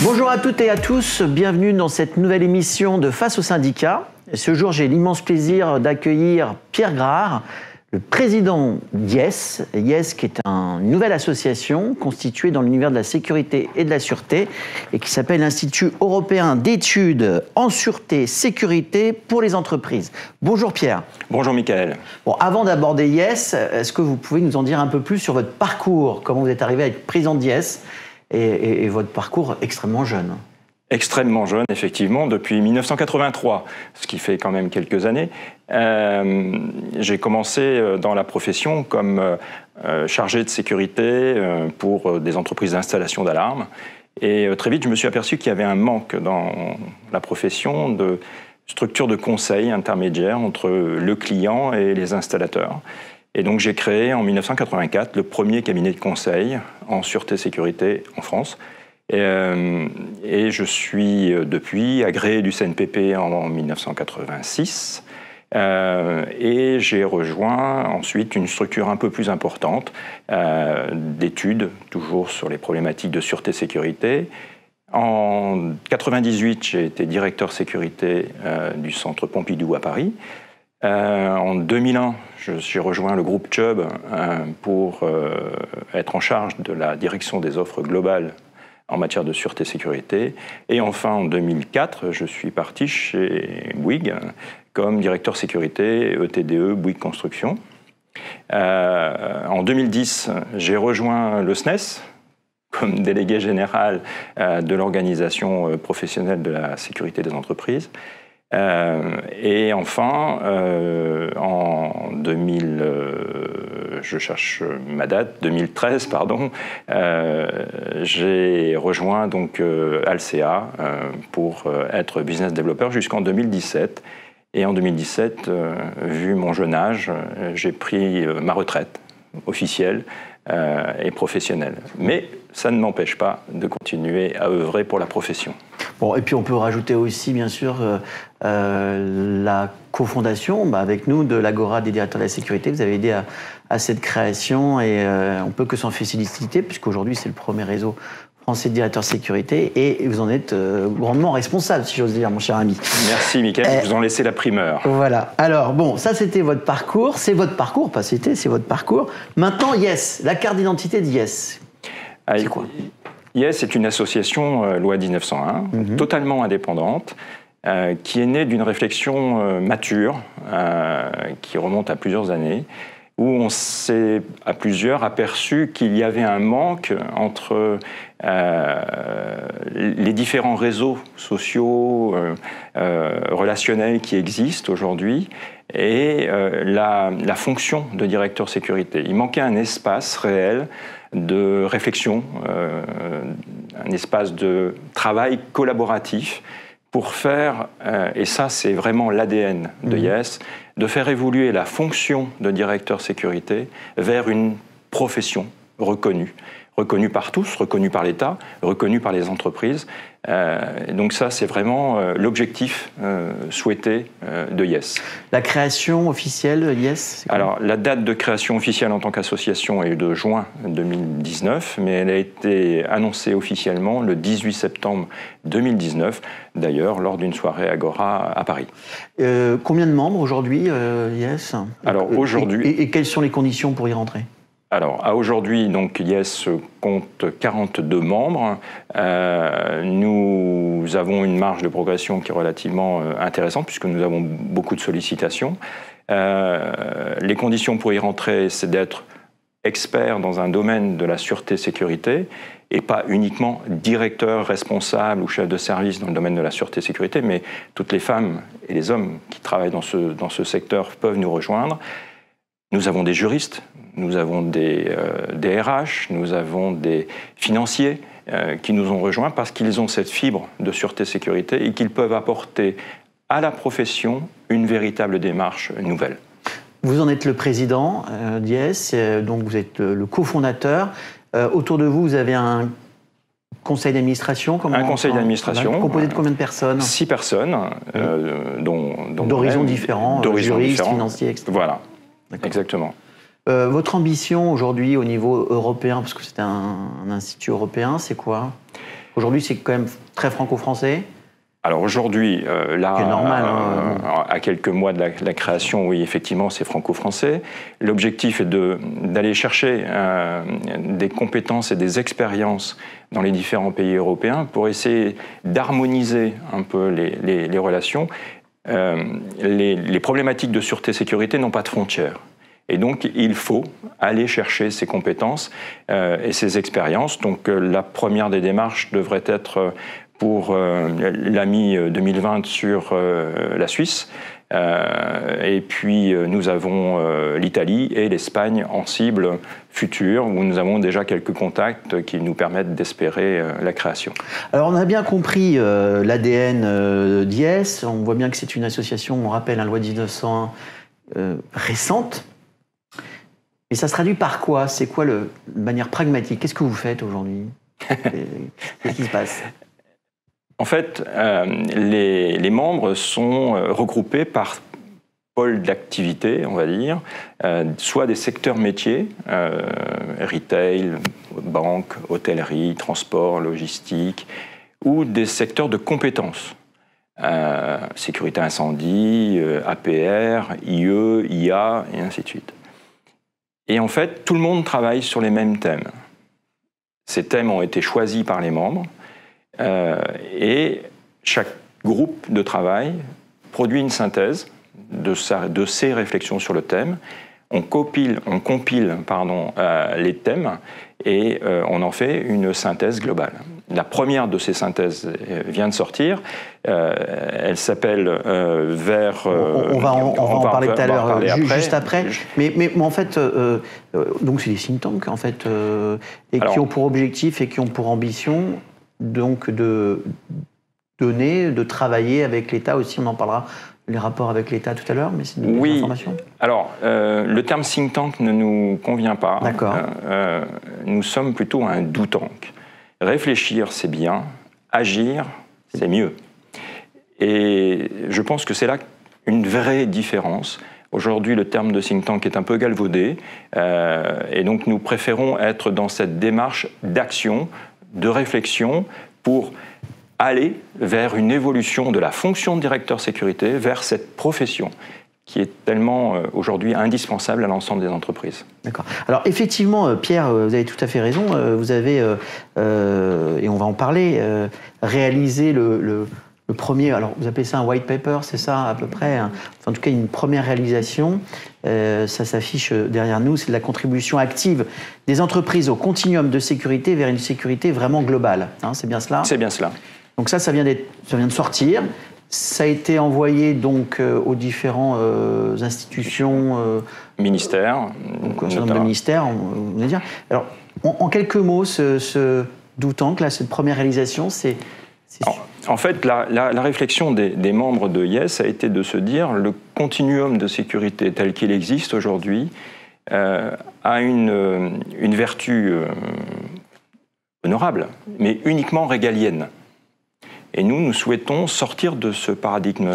Bonjour à toutes et à tous, bienvenue dans cette nouvelle émission de Face aux syndicats. Ce jour, j'ai l'immense plaisir d'accueillir Pierre Grard, le président d'IES. IES qui est une nouvelle association constituée dans l'univers de la sécurité et de la sûreté et qui s'appelle l'Institut européen d'études en sûreté sécurité pour les entreprises. Bonjour Pierre. Bonjour Michael. Bon, avant d'aborder IES, est-ce que vous pouvez nous en dire un peu plus sur votre parcours, comment vous êtes arrivé à être président d'IES et votre parcours extrêmement jeune? Extrêmement jeune, effectivement, depuis 1983, ce qui fait quand même quelques années. J'ai commencé dans la profession comme chargé de sécurité pour des entreprises d'installation d'alarmes. Et très vite, je me suis aperçu qu'il y avait un manque dans la profession de structures de conseil intermédiaires entre le client et les installateurs. Et donc j'ai créé en 1984 le premier cabinet de conseil en sûreté-sécurité en France. Et je suis depuis agréé du CNPP en 1986 et j'ai rejoint ensuite une structure un peu plus importante d'études, toujours sur les problématiques de sûreté-sécurité. En 1998, j'ai été directeur sécurité du centre Pompidou à Paris. En 2001, j'ai rejoint le groupe Chubb pour être en charge de la direction des offres globales en matière de sûreté-sécurité. Et enfin, en 2004, je suis parti chez Bouygues comme directeur sécurité ETDE Bouygues Construction. En 2010, j'ai rejoint le SNES comme délégué général de l'organisation professionnelle de la sécurité des entreprises. Et enfin, en 2000, je cherche ma date, 2013, pardon, j'ai rejoint donc Alsea pour être business developer jusqu'en 2017. Et en 2017, vu mon jeune âge, j'ai pris ma retraite officielle et professionnelle. Mais ça ne m'empêche pas de continuer à œuvrer pour la profession. Bon, et puis on peut rajouter aussi, bien sûr, la cofondation avec nous de l'Agora des directeurs de la sécurité. Vous avez aidé à cette création et on ne peut que s'en féliciter puisqu'aujourd'hui c'est le premier réseau français de directeurs de sécurité et vous en êtes grandement responsable, si j'ose dire, mon cher ami. Merci, Mickaël, je vous en laissez la primeur. Voilà. Alors, bon, ça c'était votre parcours. C'est votre parcours, pas c'était, c'est votre parcours. Maintenant, IES, la carte d'identité d'IES. C'est quoi ? IES est une association loi 1901, totalement indépendante, qui est née d'une réflexion mature, qui remonte à plusieurs années, où on s'est à plusieurs aperçu qu'il y avait un manque entre les différents réseaux sociaux, relationnels qui existent aujourd'hui et la fonction de directeur sécurité. Il manquait un espace réel de réflexion, un espace de travail collaboratif pour faire, et ça c'est vraiment l'ADN de IES, de faire évoluer la fonction de directeur sécurité vers une profession reconnue. Reconnue par tous, reconnue par l'État, reconnue par les entreprises. Donc ça, c'est vraiment l'objectif souhaité de IES. La création officielle de IES ? Alors, la date de création officielle en tant qu'association est de juin 2019, mais elle a été annoncée officiellement le 18 septembre 2019, d'ailleurs, lors d'une soirée Agora à Paris. Combien de membres aujourd'hui, IES ? Alors, aujourd'hui... Et quelles sont les conditions pour y rentrer ? Alors, à aujourd'hui, donc, IES compte 42 membres. Nous avons une marge de progression qui est relativement intéressante puisque nous avons beaucoup de sollicitations. Les conditions pour y rentrer, c'est d'être expert dans un domaine de la sûreté-sécurité et pas uniquement directeur, responsable ou chef de service dans le domaine de la sûreté-sécurité, mais toutes les femmes et les hommes qui travaillent dans ce secteur peuvent nous rejoindre. Nous avons des juristes, nous avons des RH, nous avons des financiers qui nous ont rejoints parce qu'ils ont cette fibre de sûreté-sécurité et qu'ils peuvent apporter à la profession une véritable démarche nouvelle. Vous en êtes le président d'IES, donc vous êtes le cofondateur. Autour de vous, vous avez un conseil d'administration. Un conseil d'administration. Composé de combien de personnes ? 6 personnes, dont d'horizons différents, juristes, financiers, etc. Voilà, exactement. Votre ambition aujourd'hui au niveau européen, parce que c'est un institut européen, c'est quoi ? Aujourd'hui, c'est quand même très franco-français. Alors aujourd'hui, là, normal, à quelques mois de la création, oui, effectivement, c'est franco-français. L'objectif est d'aller chercher des compétences et des expériences dans les différents pays européens pour essayer d'harmoniser un peu les relations. Les problématiques de sûreté-sécurité n'ont pas de frontières. Et donc, il faut aller chercher ces compétences et ces expériences. Donc, la première des démarches devrait être pour l'AMI 2020 sur la Suisse. Et puis, nous avons l'Italie et l'Espagne en cible future, où nous avons déjà quelques contacts qui nous permettent d'espérer la création. Alors, on a bien compris l'ADN d'IES. On voit bien que c'est une association, on rappelle, la loi 1901 récente. Mais ça se traduit par quoi? C'est quoi de manière pragmatique? Qu'est-ce que vous faites aujourd'hui? Qu'est-ce qui se passe? En fait, les membres sont regroupés par pôle d'activité, on va dire, soit des secteurs métiers, retail, banque, hôtellerie, transport, logistique, ou des secteurs de compétences, sécurité incendie, APR, IE, IA, et ainsi de suite. Et en fait, tout le monde travaille sur les mêmes thèmes. Ces thèmes ont été choisis par les membres, et chaque groupe de travail produit une synthèse de ses réflexions sur le thème. On compile les thèmes et on en fait une synthèse globale. La première de ces synthèses vient de sortir. Elle s'appelle Vers... On va en parler tout à l'heure, juste après. Mais en fait, donc c'est des think tanks en fait, qui ont pour objectif et qui ont pour ambition donc de donner, de travailler avec l'État aussi. On en parlera. Les rapports avec l'État tout à l'heure, mais c'est une information. Alors, le terme think tank ne nous convient pas. D'accord. Nous sommes plutôt un do tank. Réfléchir, c'est bien. Agir, c'est mieux. Et je pense que c'est là une vraie différence. Aujourd'hui, le terme de think tank est un peu galvaudé. Et donc, nous préférons être dans cette démarche d'action, de réflexion pour aller vers une évolution de la fonction de directeur sécurité, vers cette profession qui est tellement aujourd'hui indispensable à l'ensemble des entreprises. D'accord. Alors effectivement, Pierre, vous avez tout à fait raison. Vous avez, et on va en parler, réalisé le premier, alors vous appelez ça un white paper, c'est ça à peu près, hein. Enfin, en tout cas une première réalisation, ça s'affiche derrière nous, c'est de la contribution active des entreprises au continuum de sécurité vers une sécurité vraiment globale. Hein, c'est bien cela? C'est bien cela. Donc ça vient de sortir. Ça a été envoyé donc aux différents institutions, ministères, donc un certain nombre de ministères, on va dire. Alors, en quelques mots, ce do-tank, là, cette première réalisation, c'est... En fait, la réflexion des membres de IES a été de se dire le continuum de sécurité tel qu'il existe aujourd'hui a une vertu honorable, mais uniquement régalienne. Et nous souhaitons sortir de ce paradigme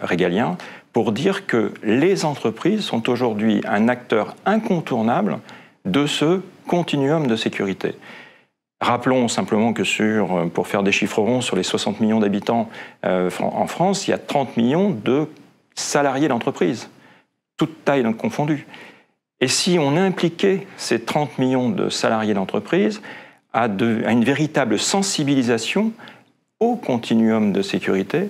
régalien pour dire que les entreprises sont aujourd'hui un acteur incontournable de ce continuum de sécurité. Rappelons simplement que pour faire des chiffres ronds, sur les 60 millions d'habitants en France, il y a 30 millions de salariés d'entreprise, toutes tailles confondues. Et si on impliquait ces 30 millions de salariés d'entreprise à une véritable sensibilisation au continuum de sécurité,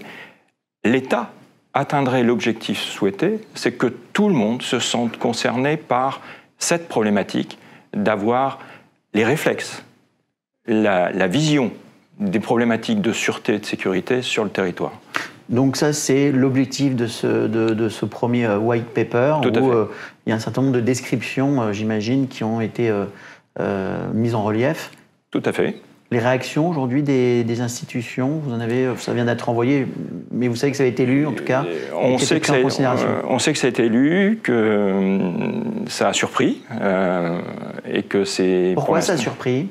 l'État atteindrait l'objectif souhaité, c'est que tout le monde se sente concerné par cette problématique d'avoir les réflexes, la vision des problématiques de sûreté et de sécurité sur le territoire. Donc ça, c'est l'objectif de ce premier white paper, où il y a un certain nombre de descriptions, j'imagine, qui ont été mises en relief. Tout à fait. Les réactions aujourd'hui des institutions, ça vient d'être envoyé, mais vous savez que ça a été lu en tout cas. On sait que ça a été lu, que ça a surpris et que c'est. Pourquoi ça a surpris?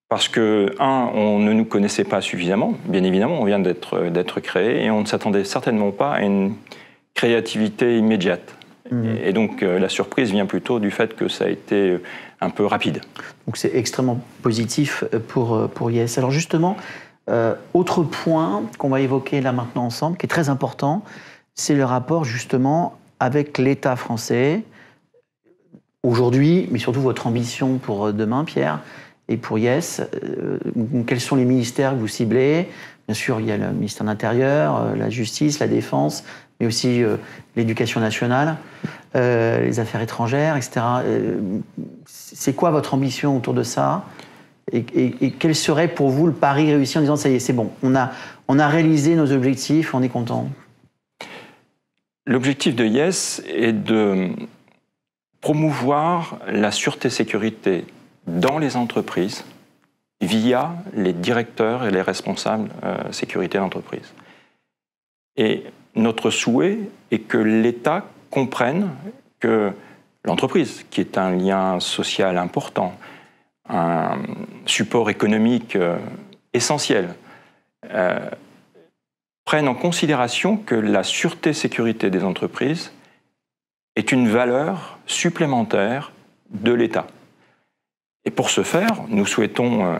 Parce que, on ne nous connaissait pas suffisamment, bien évidemment, on vient d'être créé, et on ne s'attendait certainement pas à une créativité immédiate. Et donc la surprise vient plutôt du fait que ça a été un peu rapide. Donc c'est extrêmement positif pour Yes. Alors justement, autre point qu'on va évoquer là maintenant ensemble, qui est très important, c'est le rapport justement avec l'État français, aujourd'hui, mais surtout votre ambition pour demain, Pierre, et pour Yes. Quels sont les ministères que vous ciblez? Bien sûr, il y a le ministère de l'Intérieur, la Justice, la Défense, mais aussi l'Éducation nationale, les Affaires étrangères, etc. C'est quoi votre ambition autour de ça? Et quel serait pour vous le pari réussi en disant ça y est, c'est bon, on a réalisé nos objectifs, on est content? L'objectif de Yes est de promouvoir la sûreté-sécurité dans les entreprises via les directeurs et les responsables sécurité d'entreprise. Et notre souhait est que l'État comprenne que l'entreprise, qui est un lien social important, un support économique essentiel, prenne en considération que la sûreté-sécurité des entreprises est une valeur supplémentaire de l'État. Et pour ce faire, nous souhaitons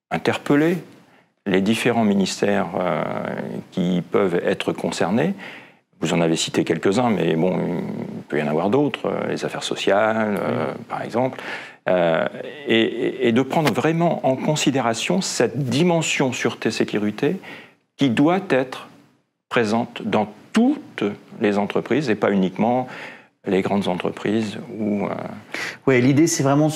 interpeller les différents ministères qui peuvent être concernés. Vous en avez cité quelques-uns, mais bon, il peut y en avoir d'autres, les affaires sociales, par exemple, et de prendre vraiment en considération cette dimension sûreté-sécurité qui doit être présente dans toutes les entreprises et pas uniquement les grandes entreprises. Oui, l'idée, c'est vraiment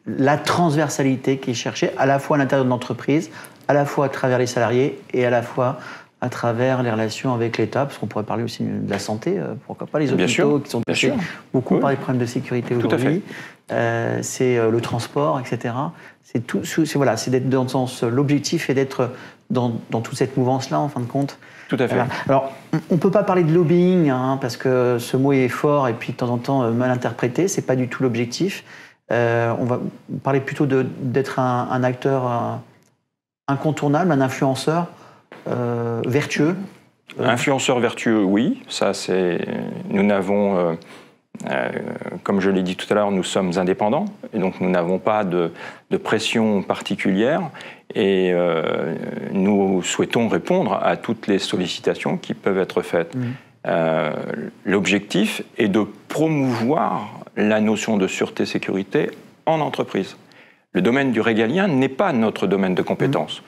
la transversalité qui est cherchée, à la fois à l'intérieur de l'entreprise, à la fois à travers les salariés et à la fois à travers les relations avec l'État, parce qu'on pourrait parler aussi de la santé, pourquoi pas, les hôpitaux qui sont touchés beaucoup par les problèmes de sécurité aujourd'hui. C'est le transport, etc. C'est d'être dans le sens, l'objectif est d'être dans toute cette mouvance-là, en fin de compte. Tout à fait. Voilà. Alors, on ne peut pas parler de lobbying, parce que ce mot est fort et puis de temps en temps mal interprété, ce n'est pas du tout l'objectif. On va parler plutôt d'être un acteur incontournable, un influenceur vertueux. Influenceur vertueux, oui. Ça, nous n'avons, comme je l'ai dit tout à l'heure, nous sommes indépendants, et donc nous n'avons pas de pression particulière, et nous souhaitons répondre à toutes les sollicitations qui peuvent être faites. L'objectif est de promouvoir la notion de sûreté-sécurité en entreprise. Le domaine du régalien n'est pas notre domaine de compétence.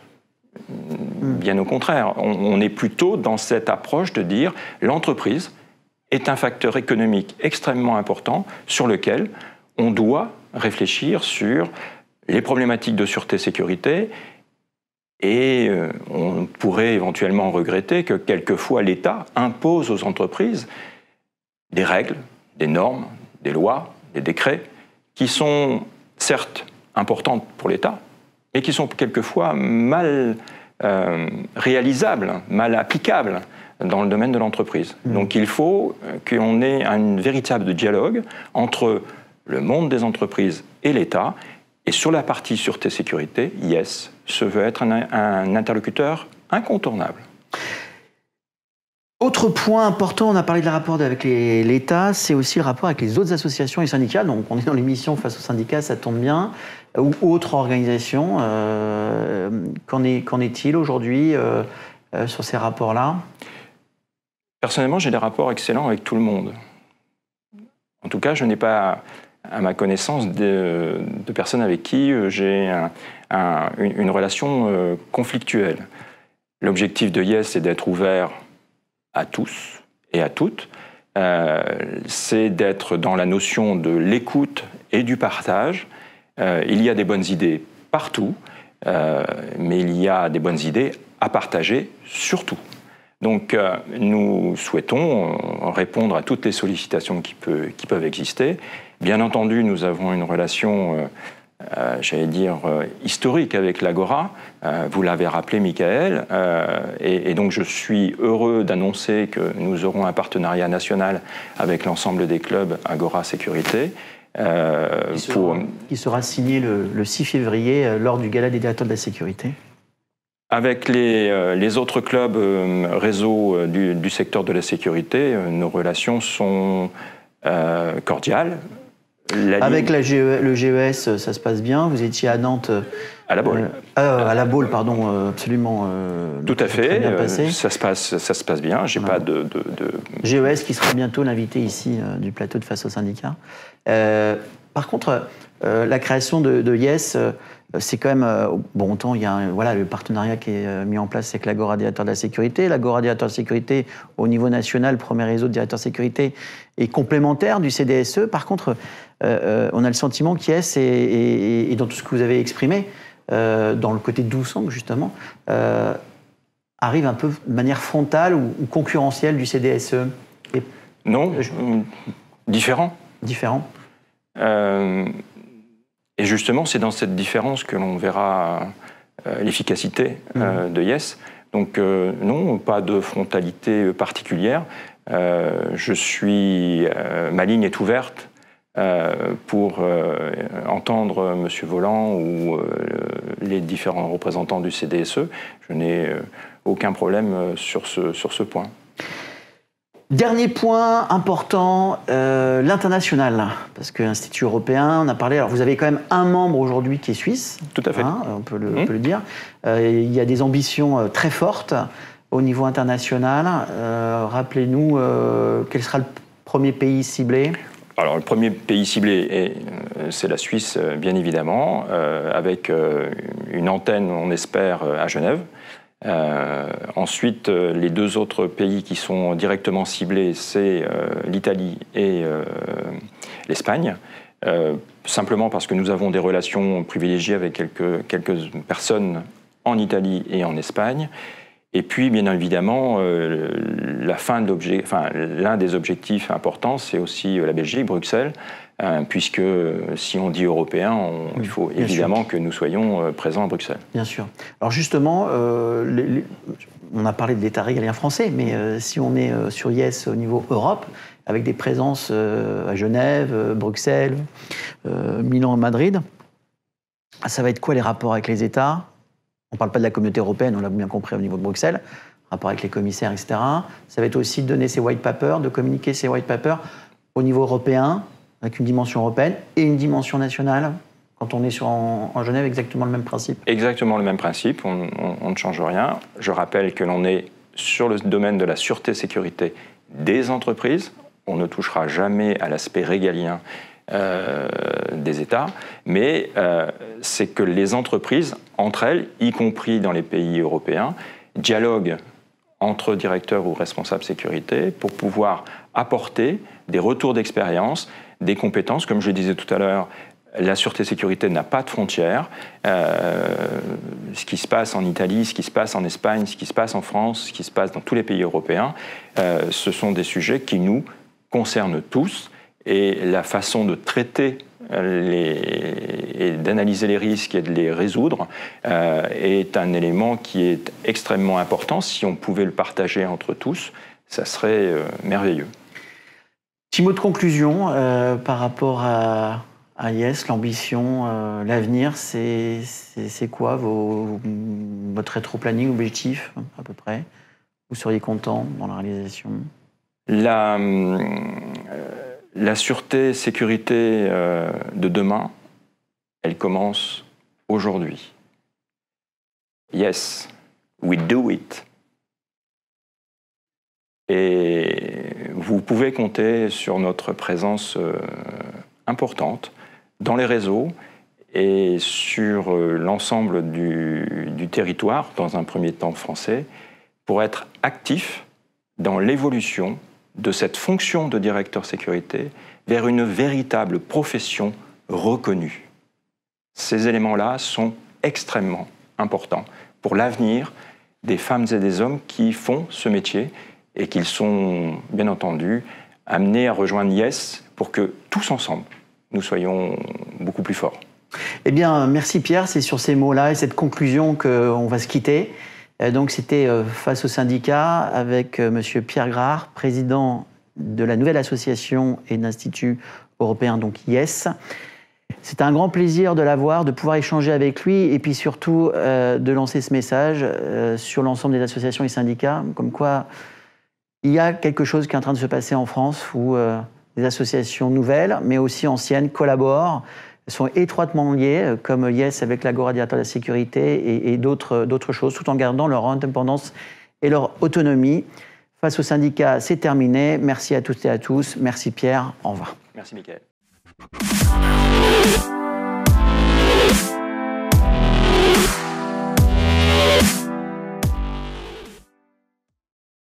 Bien au contraire, on est plutôt dans cette approche de dire l'entreprise est un facteur économique extrêmement important sur lequel on doit réfléchir sur les problématiques de sûreté-sécurité, et on pourrait éventuellement regretter que quelquefois l'État impose aux entreprises des règles, des normes, des lois, des décrets qui sont certes importantes pour l'État, mais qui sont quelquefois mal réalisables, mal applicables dans le domaine de l'entreprise. Donc il faut qu'on ait un véritable dialogue entre le monde des entreprises et l'État. Et sur la partie sûreté-sécurité, Yes se veut être un interlocuteur incontournable. Autre point important, on a parlé de la rapport avec l'État, c'est aussi le rapport avec les autres associations et syndicats. Donc on est dans l'émission Face aux syndicats, ça tombe bien. Ou autres organisations. Qu'en est-il aujourd'hui sur ces rapports-là? Personnellement, j'ai des rapports excellents avec tout le monde. En tout cas, je n'ai pas, à ma connaissance, de personnes avec qui j'ai une relation conflictuelle. L'objectif de Yes, c'est d'être ouvert à tous et à toutes. C'est d'être dans la notion de l'écoute et du partage. Il y a des bonnes idées partout, mais il y a des bonnes idées à partager surtout. Donc nous souhaitons répondre à toutes les sollicitations qui peuvent exister. Bien entendu, nous avons une relation, j'allais dire, historique avec l'Agora. Vous l'avez rappelé, Michael. Et donc je suis heureux d'annoncer que nous aurons un partenariat national avec l'ensemble des clubs Agora Sécurité. Qui sera signé le 6 février lors du gala des directeurs de la sécurité. Avec les autres clubs réseaux du secteur de la sécurité, nos relations sont cordiales, Avec le GES, ça se passe bien. Vous étiez à Nantes. À la Baule. À la Baule, pardon, absolument. Tout à fait. Ça se passe bien. J'ai pas de... GES qui sera bientôt l'invité ici du plateau de Face au syndicat. Par contre, la création de Yes, c'est quand même... bon, autant il y a le partenariat qui est mis en place avec l'Agora Directeur de la Sécurité. L'Agora Directeur de la Sécurité, au niveau national, premier réseau de directeurs de sécurité, est complémentaire du CDSE. Par contre, on a le sentiment qu'Yes, et dans tout ce que vous avez exprimé, dans le côté d'Ousang, justement, arrive un peu de manière frontale ou concurrentielle du CDSE. Non, différent. Différent. Et justement, c'est dans cette différence que l'on verra l'efficacité de Yes. Donc non, pas de frontalité particulière. Ma ligne est ouverte pour entendre M. Voland ou les différents représentants du CDSE. Je n'ai aucun problème sur ce point. Dernier point important, l'international, parce que l'Institut européen, on a parlé, alors vous avez quand même un membre aujourd'hui qui est suisse. Tout à fait. On peut le dire. Il y a des ambitions très fortes au niveau international. Rappelez-nous, quel sera le premier pays ciblé ? Alors le premier pays ciblé, c'est la Suisse, bien évidemment, avec une antenne, on espère, à Genève. Ensuite, les deux autres pays qui sont directement ciblés, c'est l'Italie et l'Espagne. Simplement parce que nous avons des relations privilégiées avec quelques personnes en Italie et en Espagne. Et puis, bien évidemment, l'un des objectifs importants, c'est aussi la Belgique, Bruxelles, puisque si on dit européen, il faut évidemment que nous soyons présents à Bruxelles. Bien sûr. Alors justement, on a parlé de l'État régalien français, mais si on est sur Yes au niveau Europe, avec des présences à Genève, Bruxelles, Milan et Madrid, ça va être quoi les rapports avec les États ? On ne parle pas de la communauté européenne, on l'a bien compris au niveau de Bruxelles, rapport avec les commissaires, etc. Ça va être aussi de donner ces white papers, de communiquer ces white papers au niveau européen, avec une dimension européenne et une dimension nationale. Quand on est en Genève, exactement le même principe. Exactement le même principe, on ne change rien. Je rappelle que l'on est sur le domaine de la sûreté-sécurité des entreprises. On ne touchera jamais à l'aspect régalien des États, mais c'est que les entreprises, entre elles, y compris dans les pays européens, dialoguent entre directeurs ou responsables sécurité pour pouvoir apporter des retours d'expérience, des compétences. Comme je disais tout à l'heure, la sûreté-sécurité n'a pas de frontières. Ce qui se passe en Italie, ce qui se passe en Espagne, ce qui se passe en France, ce qui se passe dans tous les pays européens, ce sont des sujets qui nous concernent tous. Et la façon de traiter et d'analyser les risques et de les résoudre est un élément qui est extrêmement important. Si on pouvait le partager entre tous, ça serait merveilleux. Petit mot de conclusion par rapport à Yes, l'ambition, l'avenir, c'est quoi votre rétro-planning, objectif à peu près ? Vous seriez content dans la réalisation ? La sûreté, sécurité de demain, elle commence aujourd'hui. Yes, we do it. Et vous pouvez compter sur notre présence importante dans les réseaux et sur l'ensemble du territoire, dans un premier temps français, pour être actif dans l'évolution de cette fonction de directeur sécurité vers une véritable profession reconnue. Ces éléments-là sont extrêmement importants pour l'avenir des femmes et des hommes qui font ce métier et qu'ils sont, bien entendu, amenés à rejoindre Yes pour que tous ensemble, nous soyons beaucoup plus forts. Eh bien, merci Pierre, c'est sur ces mots-là et cette conclusion qu'on va se quitter. Donc c'était Face au syndicat avec Monsieur Pierre Grard, président de la nouvelle association et de l'Institut européen, donc Yes. C'était un grand plaisir de l'avoir, de pouvoir échanger avec lui et puis surtout de lancer ce message sur l'ensemble des associations et syndicats, comme quoi il y a quelque chose qui est en train de se passer en France où les associations nouvelles, mais aussi anciennes, collaborent, sont étroitement liées, comme Yes avec l'Agora directeur de la sécurité et d'autres choses, tout en gardant leur indépendance et leur autonomie. Face aux syndicats, c'est terminé. Merci à toutes et à tous. Merci Pierre. Au revoir. Merci Mickaël.